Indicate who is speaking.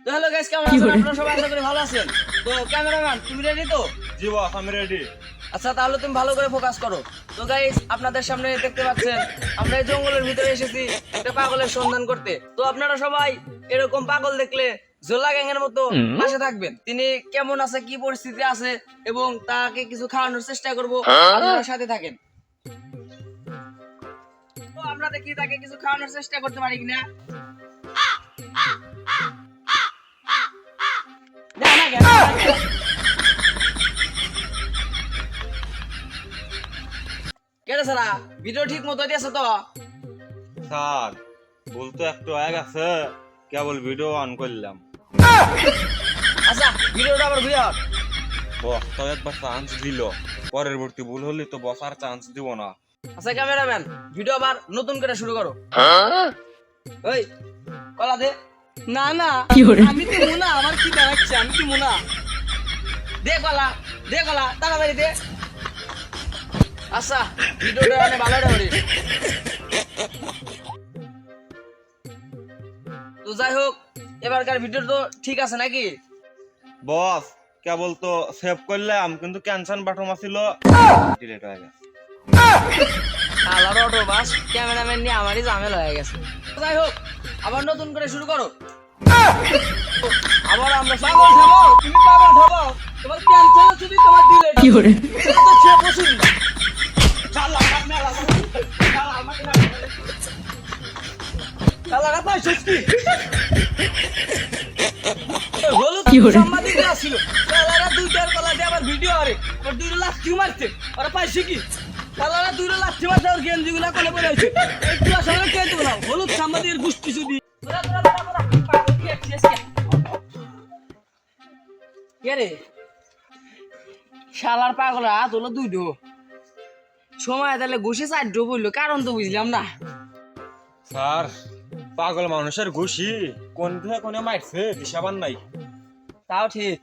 Speaker 1: তো hello guys, কেমন আছেন আপনারা? সবাই আশা করি ভালো আছেন। তো ক্যামেরাম্যান, তুমি রেডি তো?
Speaker 2: জি বস, আমি রেডি।
Speaker 1: আচ্ছা, তাহলে তুমি ভালো করে ফোকাস করো। তো গাইস, আপনাদের সামনে দেখতে পাচ্ছেন আমরা এই জঙ্গলের ভিতরে এসেছি একটা পাগলের সন্ধান করতে। তো আপনারা সবাই এরকম পাগল দেখলে জোলা গ্যাংয়ের মতো পাশে থাকবেন। তিনি কেমন আছে, কি পরিস্থিতি আছে এবং তাকে কিছু খাওয়ানোর চেষ্টা করব, আপনারা সাথে থাকেন। তো আমরা দেখি তাকে কিছু খাওয়ানোর চেষ্টা করতে পারি কিনা। না না কেন কেটে সারা ভিডিও ঠিক মতো দিয়েছে তো?
Speaker 2: স্যার, ভুল তো একটু হয়ে গেছে, কেবল ভিডিও অন করলাম।
Speaker 1: আচ্ছা, ভিডিওটা আবার ঘুরে আস।
Speaker 2: বস তো একবার চান্স দিল, পরবর্তী ভুল হলে তো বস আর চান্স দিব না।
Speaker 1: আচ্ছা ক্যামেরাম্যান, ভিডিও আবার নতুন করে শুরু করো। ওই কলা দে। না না, আমি তো মুনা, আমার কি দেখাচ্ছে, আমি কি মুনা? দে কলা, দে কলা, তাড়াতাড়ি দে। আচ্ছা, ভিডিওটা অনেক ভালো করিস। তো যাই হোক, এবারকার ভিডিও তো ঠিক আছে নাকি?
Speaker 2: বস কেবল তো সেভ করলাম, কিন্তু ক্যান্সেল বাটন আছিল, ডিলিট হয়ে গেছে।
Speaker 1: আলার অটো বাস ক্যামেরাম্যান নিয়ে আমারই ঝামেলা হয়ে গেছে। যাই হোক, আবার নতুন করে শুরু করো। আবার আমরা পাগল থামো, তুমি পাগল থামো, তোমার ক্যান্সেল যদি তোমার দিলে কি করে তো সে বসুন না। শালা মেলা শালা আমাকে না শালা রাত নাই সত্যি হলুদ সাংবাদিক আসছিল, শালারা দুইটার কলা দিয়ে আবার ভিডিও আরে ওর দুইটা লাথি মারছে, ওরা পাইছে কি? শালারা দুইটা লাথি মারছে, ওর গেঞ্জিগুলা কোলে পড়ে আছে। একটু আসলে কে দেবো না, হলুদ সাংবাদিকের গুষ্টি শুধু রে শালার পাগল হাত হলো দুইটো সময়, তাহলে ঘুষি চারটো বললো, কারণ তো বুঝলাম না।
Speaker 2: স্যার, পাগল মানুষের ঘুষি কোন থেকে কোনে মারছে দিশাবান নাই।
Speaker 1: তাও ঠিক।